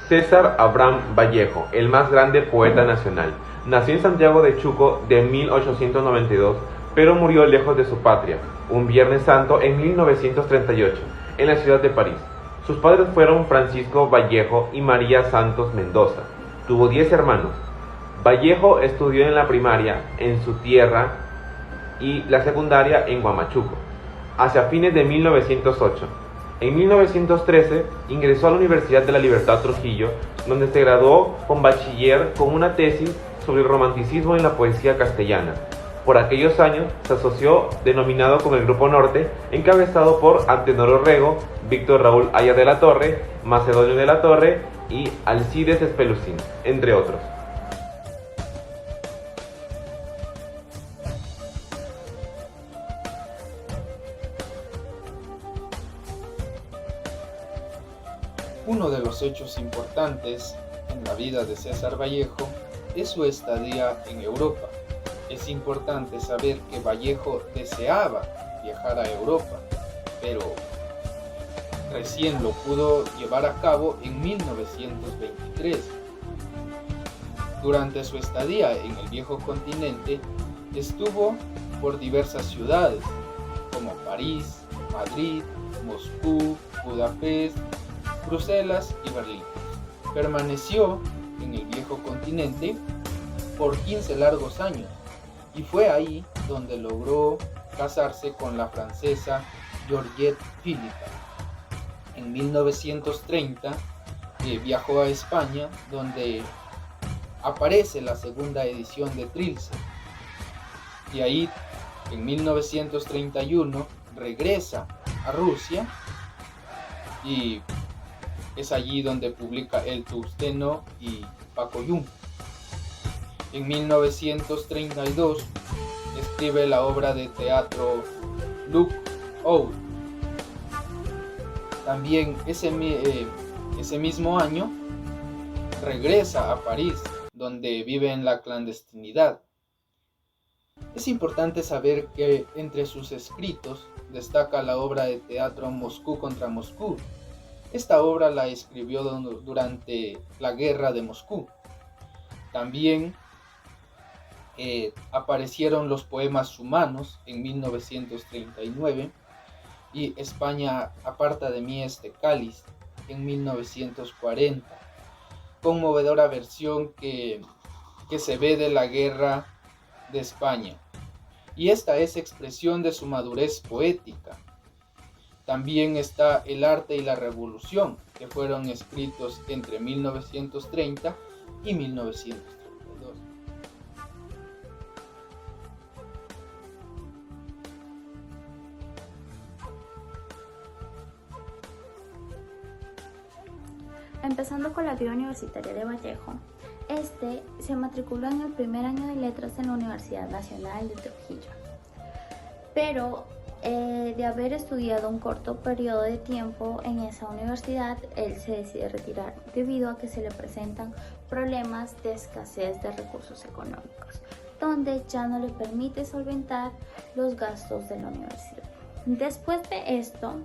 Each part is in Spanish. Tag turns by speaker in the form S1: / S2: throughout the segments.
S1: César Abraham Vallejo, el más grande poeta nacional. Nació en Santiago de Chuco de 1892, pero murió lejos de su patria, un Viernes Santo en 1938, en la ciudad de París. Sus padres fueron Francisco Vallejo y María Santos Mendoza. Tuvo 10 hermanos. Vallejo estudió en la primaria en su tierra y la secundaria en Huamachuco, hacia fines de 1908. En 1913 ingresó a la Universidad de la Libertad Trujillo, donde se graduó con bachiller con una tesis sobre el romanticismo en la poesía castellana. Por aquellos años se asoció denominado con el Grupo Norte, encabezado por Antenor Orrego, Víctor Raúl Aya de la Torre, Macedonio de la Torre y Alcides Espelucín, entre otros.
S2: Uno de los hechos importantes en la vida de César Vallejo es su estadía en Europa. Es importante saber que Vallejo deseaba viajar a Europa, pero recién lo pudo llevar a cabo en 1923. Durante su estadía en el viejo continente, estuvo por diversas ciudades, como París, Madrid, Moscú, Budapest, Bruselas y Berlín. Permaneció en el viejo continente por 15 largos años y fue ahí donde logró casarse con la francesa Georgette Philippon. En 1930 viajó a España, donde aparece la segunda edición de Trilce. Y ahí, en 1931, regresa a Rusia y es allí donde publica El Tungsteno y Pacoyún. En 1932 escribe la obra de teatro Look Out. También ese mismo año regresa a París, donde vive en la clandestinidad. Es importante saber que entre sus escritos destaca la obra de teatro Moscú contra Moscú. Esta obra la escribió durante la Guerra de Moscú. También aparecieron los poemas humanos en 1939 y España aparta de mí este cáliz en 1940. Conmovedora versión que se ve de la Guerra de España. Y esta es expresión de su madurez poética. También está El arte y la revolución, que fueron escritos entre 1930 y 1932.
S3: Empezando con la vida universitaria de Vallejo, se matriculó en el primer año de letras en la Universidad Nacional de Trujillo, pero de haber estudiado un corto periodo de tiempo en esa universidad, él se decide retirar debido a que se le presentan problemas de escasez de recursos económicos, donde ya no le permite solventar los gastos de la universidad. Después de esto,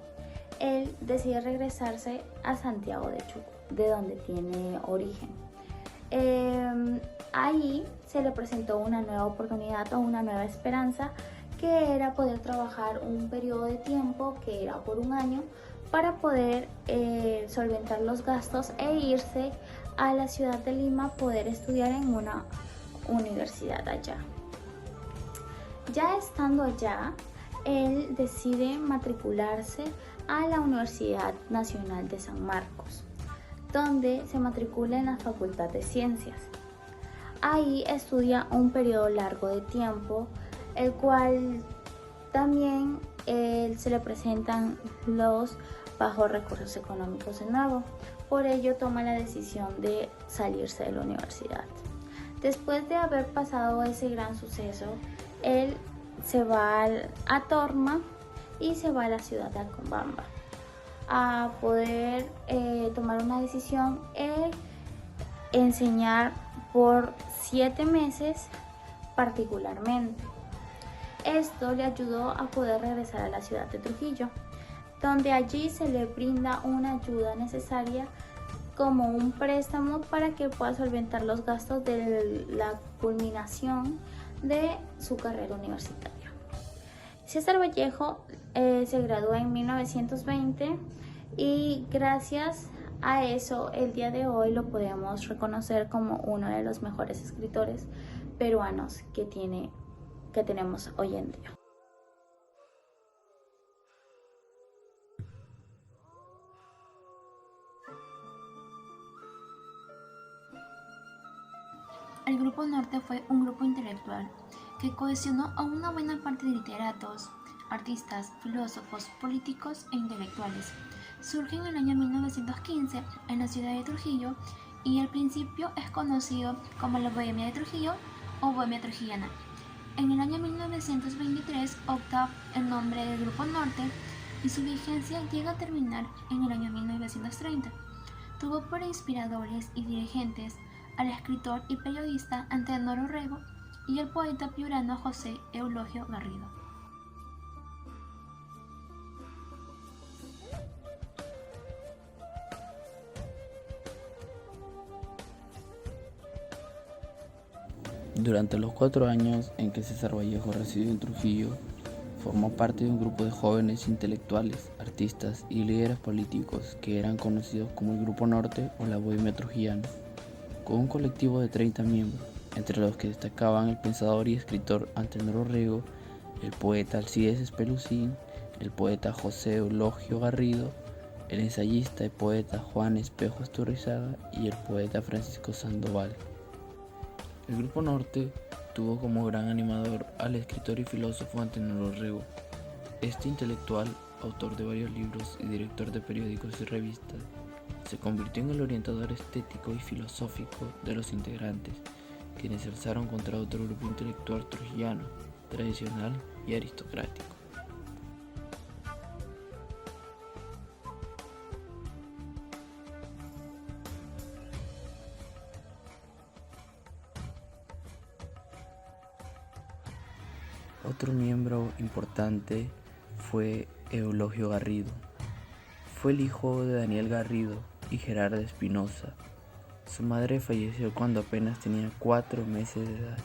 S3: él decide regresarse a Santiago de Chuco, de donde tiene origen. Ahí se le presentó una nueva oportunidad o una nueva esperanza, que era poder trabajar un periodo de tiempo que era por un año para poder solventar los gastos e irse a la ciudad de Lima, poder estudiar en una universidad allá. Ya estando allá, él decide matricularse a la Universidad Nacional de San Marcos, donde se matricula en la Facultad de Ciencias. Ahí estudia un periodo largo de tiempo, el cual también se le presentan los bajos recursos económicos de nuevo. Por ello toma la decisión de salirse de la universidad. Después de haber pasado ese gran suceso, él se va a Torma y se va a la ciudad de Acobamba a poder tomar una decisión e enseñar por 7 meses particularmente. Esto le ayudó a poder regresar a la ciudad de Trujillo, donde allí se le brinda una ayuda necesaria como un préstamo para que pueda solventar los gastos de la culminación de su carrera universitaria. César Vallejo se graduó en 1920 y gracias a eso el día de hoy lo podemos reconocer como uno de los mejores escritores peruanos que tenemos hoy en día.
S4: El Grupo Norte fue un grupo intelectual que cohesionó a una buena parte de literatos, artistas, filósofos, políticos e intelectuales. Surge en el año 1915 en la ciudad de Trujillo y al principio es conocido como la Bohemia de Trujillo o Bohemia Trujillana. En el año 1923 opta el nombre del Grupo Norte y su vigencia llega a terminar en el año 1930. Tuvo por inspiradores y dirigentes al escritor y periodista Antenor Orrego y al poeta piurano José Eulogio Garrido.
S5: Durante los 4 años en que César Vallejo residió en Trujillo, formó parte de un grupo de jóvenes intelectuales, artistas y líderes políticos que eran conocidos como el Grupo Norte o la Bohemia Trujillana, con un colectivo de 30 miembros, entre los que destacaban el pensador y escritor Antenor Orrego, el poeta Alcides Espelucín, el poeta José Eulogio Garrido, el ensayista y poeta Juan Espejo Asturrizaga y el poeta Francisco Sandoval. El Grupo Norte tuvo como gran animador al escritor y filósofo Antenor Orrego. Este intelectual, autor de varios libros y director de periódicos y revistas, se convirtió en el orientador estético y filosófico de los integrantes, quienes se alzaron contra otro grupo intelectual trujillano, tradicional y aristocrático. Otro miembro importante fue Eulogio Garrido. Fue el hijo de Daniel Garrido y Gerarda Espinosa. Su madre falleció cuando apenas tenía 4 meses de edad.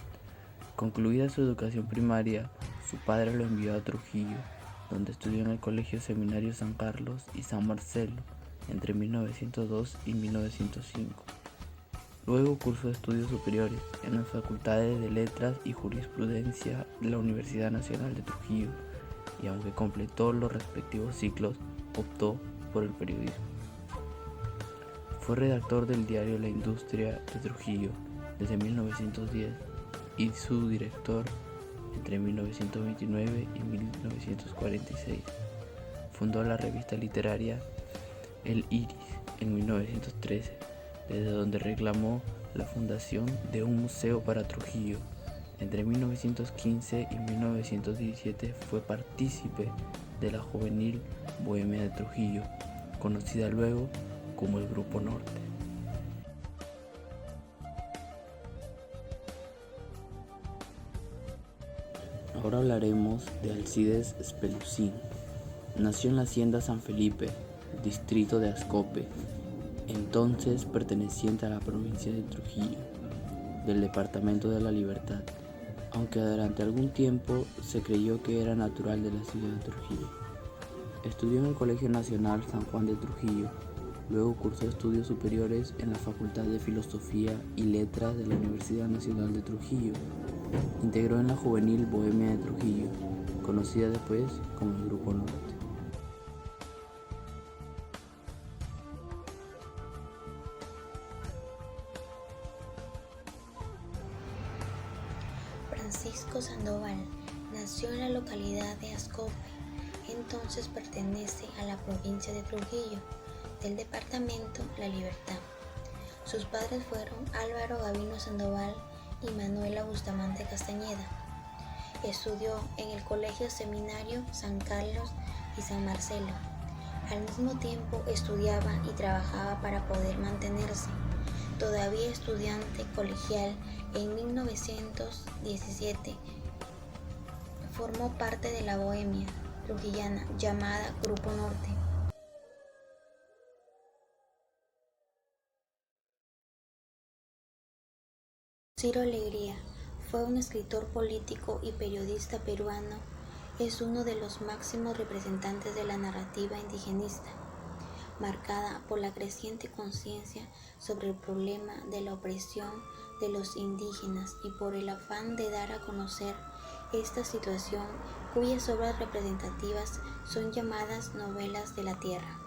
S5: Concluida su educación primaria, su padre lo envió a Trujillo, donde estudió en el Colegio Seminario San Carlos y San Marcelo entre 1902 y 1905. Luego cursó estudios superiores en las facultades de Letras y Jurisprudencia de la Universidad Nacional de Trujillo, y aunque completó los respectivos ciclos, optó por el periodismo. Fue redactor del diario La Industria de Trujillo desde 1910 y su director entre 1929 y 1946. Fundó la revista literaria El Iris en 1913, desde donde reclamó la fundación de un museo para Trujillo. Entre 1915 y 1917 fue partícipe de la juvenil Bohemia de Trujillo, conocida luego como el Grupo Norte. Ahora hablaremos de Alcides Espelucín. Nació en la hacienda San Felipe, distrito de Ascope, entonces perteneciente a la provincia de Trujillo, del departamento de La Libertad, aunque durante algún tiempo se creyó que era natural de la ciudad de Trujillo. Estudió en el Colegio Nacional San Juan de Trujillo, luego cursó estudios superiores en la Facultad de Filosofía y Letras de la Universidad Nacional de Trujillo. Integró en la juvenil Bohemia de Trujillo, conocida después como el Grupo Norte.
S6: Francisco Sandoval nació en la localidad de Ascope, entonces pertenece a la provincia de Trujillo, del departamento La Libertad. Sus padres fueron Álvaro Gavino Sandoval y Manuela Bustamante Castañeda. Estudió en el Colegio Seminario San Carlos y San Marcelo. Al mismo tiempo estudiaba y trabajaba para poder mantenerse. Todavía estudiante colegial, en 1917 formó parte de la Bohemia trujillana llamada Grupo Norte. Ciro Alegría fue un escritor político y periodista peruano. Es uno de los máximos representantes de la narrativa indigenista, marcada por la creciente conciencia sobre el problema de la opresión de los indígenas y por el afán de dar a conocer esta situación, cuyas obras representativas son llamadas novelas de la tierra.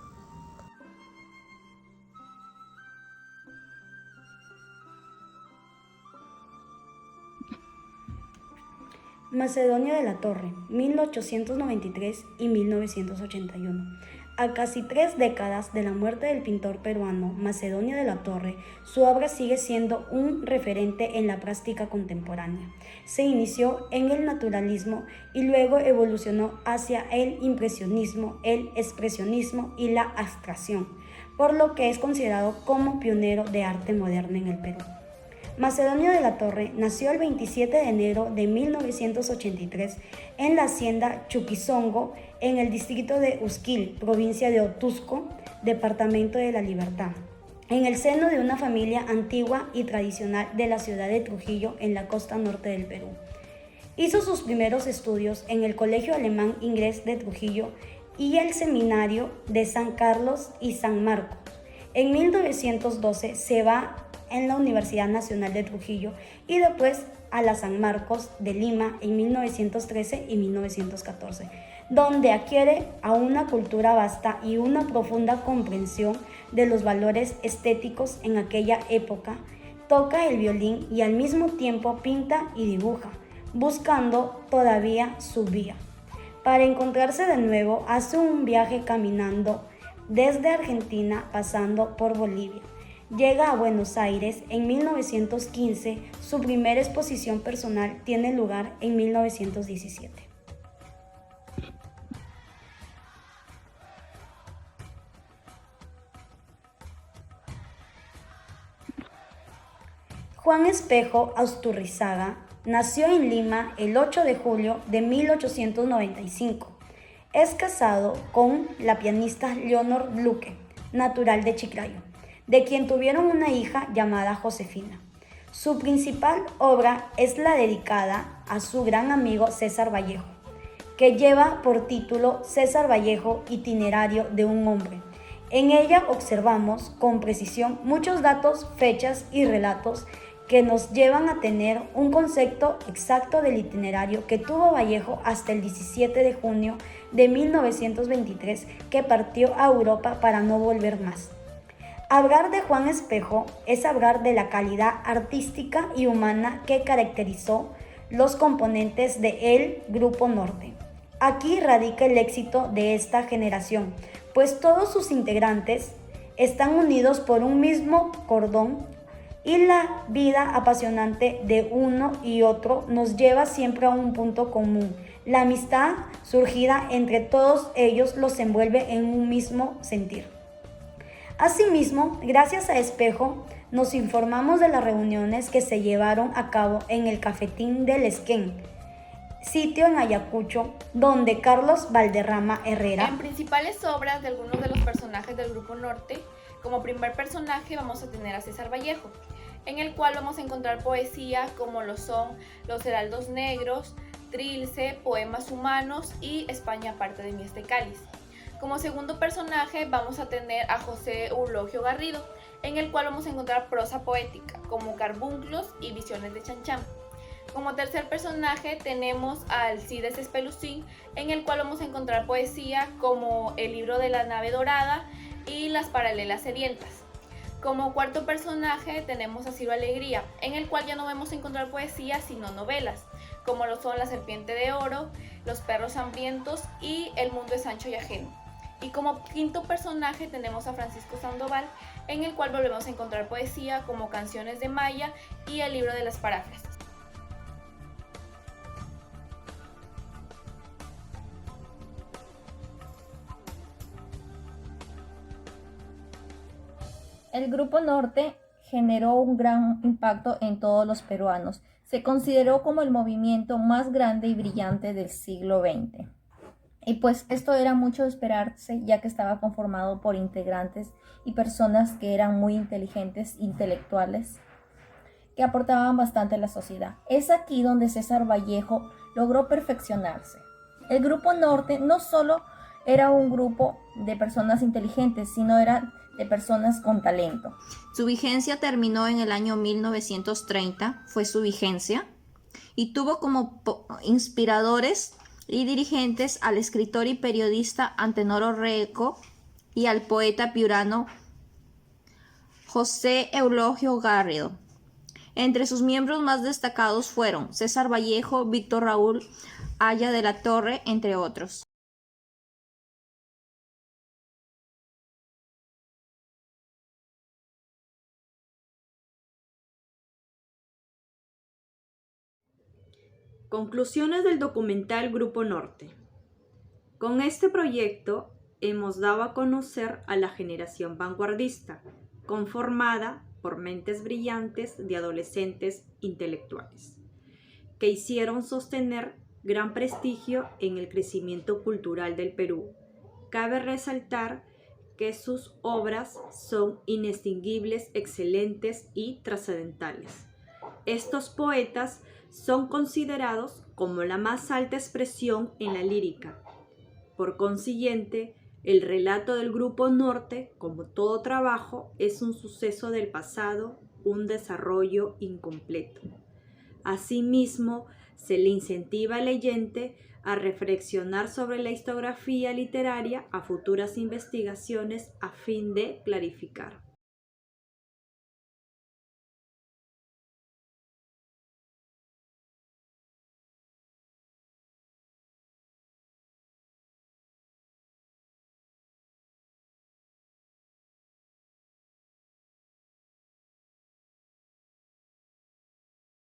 S7: Macedonio de la Torre, 1893 y 1981. A casi 3 décadas de la muerte del pintor peruano Macedonio de la Torre, su obra sigue siendo un referente en la plástica contemporánea. Se inició en el naturalismo y luego evolucionó hacia el impresionismo, el expresionismo y la abstracción, por lo que es considerado como pionero de arte moderno en el Perú. Macedonio de la Torre nació el 27 de enero de 1983 en la hacienda Chuquizongo, en el distrito de Usquil, provincia de Otusco, departamento de La Libertad, en el seno de una familia antigua y tradicional de la ciudad de Trujillo, en la costa norte del Perú. Hizo sus primeros estudios en el Colegio Alemán Inglés de Trujillo y el Seminario de San Carlos y San Marcos. En 1912 se va en la Universidad Nacional de Trujillo y después a la San Marcos de Lima en 1913 y 1914, donde adquiere a una cultura vasta y una profunda comprensión de los valores estéticos en aquella época. Toca el violín y al mismo tiempo pinta y dibuja, buscando todavía su vía. Para encontrarse de nuevo, hace un viaje caminando desde Argentina pasando por Bolivia. Llega a Buenos Aires en 1915, su primera exposición personal tiene lugar en 1917. Juan Espejo Asturrizaga nació en Lima el 8 de julio de 1895. Es casado con la pianista Leonor Luque, natural de Chiclayo, de quien tuvieron una hija llamada Josefina. Su principal obra es la dedicada a su gran amigo César Vallejo, que lleva por título César Vallejo, itinerario de un hombre. En ella observamos con precisión muchos datos, fechas y relatos que nos llevan a tener un concepto exacto del itinerario que tuvo Vallejo hasta el 17 de junio de 1923, que partió a Europa para no volver más. Hablar de Juan Espejo es hablar de la calidad artística y humana que caracterizó los componentes del Grupo Norte. Aquí radica el éxito de esta generación, pues todos sus integrantes están unidos por un mismo cordón y la vida apasionante de uno y otro nos lleva siempre a un punto común. La amistad surgida entre todos ellos los envuelve en un mismo sentir. Asimismo, gracias a Espejo, nos informamos de las reuniones que se llevaron a cabo en el Cafetín del Esquén, sitio en Ayacucho, donde Carlos Valderrama Herrera.
S8: En principales obras de algunos de los personajes del Grupo Norte, como primer personaje vamos a tener a César Vallejo, en el cual vamos a encontrar poesía como lo son Los Heraldos Negros, Trilce, Poemas Humanos y España parte de mi este cáliz. Como segundo personaje vamos a tener a José Eulogio Garrido, en el cual vamos a encontrar prosa poética, como Carbunclos y Visiones de Chanchán. Como tercer personaje tenemos a Alcides Espelucín, en el cual vamos a encontrar poesía como El libro de la nave dorada y Las paralelas sedientas. Como cuarto personaje tenemos a Ciro Alegría, en el cual ya no vamos a encontrar poesía sino novelas, como lo son La serpiente de oro, Los perros hambrientos y El mundo es ancho y ajeno. Y como quinto personaje tenemos a Francisco Sandoval, en el cual volvemos a encontrar poesía como Canciones de Maya y El libro de las paráfrasis.
S9: El Grupo Norte generó un gran impacto en todos los peruanos. Se consideró como el movimiento más grande y brillante del siglo XX. Y pues esto era mucho de esperarse, ya que estaba conformado por integrantes y personas que eran muy inteligentes, intelectuales, que aportaban bastante a la sociedad. Es aquí donde César Vallejo logró perfeccionarse. El Grupo Norte no solo era un grupo de personas inteligentes, sino era de personas con talento.
S10: Su vigencia terminó en el año 1930, fue su vigencia, y tuvo como inspiradores y dirigentes al escritor y periodista Antenor Orreco y al poeta piurano José Eulogio Garrido. Entre sus miembros más destacados fueron César Vallejo, Víctor Raúl Haya de la Torre, entre otros.
S11: Conclusiones del documental Grupo Norte. Con este proyecto hemos dado a conocer a la generación vanguardista, conformada por mentes brillantes de adolescentes intelectuales, que hicieron sostener gran prestigio en el crecimiento cultural del Perú. Cabe resaltar que sus obras son inextinguibles, excelentes y trascendentales. Estos poetas son considerados como la más alta expresión en la lírica. Por consiguiente, el relato del Grupo Norte, como todo trabajo, es un suceso del pasado, un desarrollo incompleto. Asimismo, se le incentiva al leyente a reflexionar sobre la historiografía literaria a futuras investigaciones a fin de clarificar.